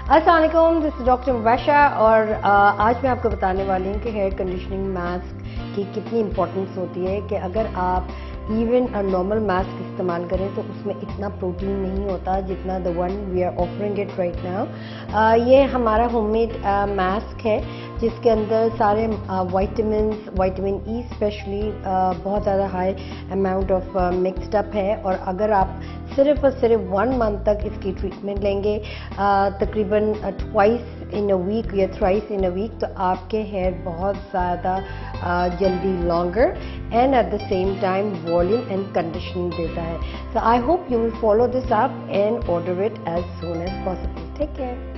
अस्सलाम वालेकुम, this is doctor मुबाशरा और आज मैं आपको बताने वाली हूँ कि हेयर कंडीशनिंग मास्क की कितनी इम्पोर्टेंस होती है कि अगर आप इवन नॉर्मल मास्क इस्तेमाल करें तो उसमें इतना प्रोटीन नहीं होता जितना the one we are offering it right now. ये हमारा होममेड मास्क है जिसके अंदर सारे विटामिन ई स्पेशली बहुत ज़्यादा high amount of mixed up है। और अगर आप सिर्फ और सिर्फ 1 मंथ तक इसकी ट्रीटमेंट लेंगे तकरीबन ट्वाइस इन अ वीक या थ्राइस इन अ वीक, तो आपके हेयर बहुत ज़्यादा जल्दी longer and at the same time volume and conditioning देता है। So I hope you will follow this up and order it as soon as possible. Take care.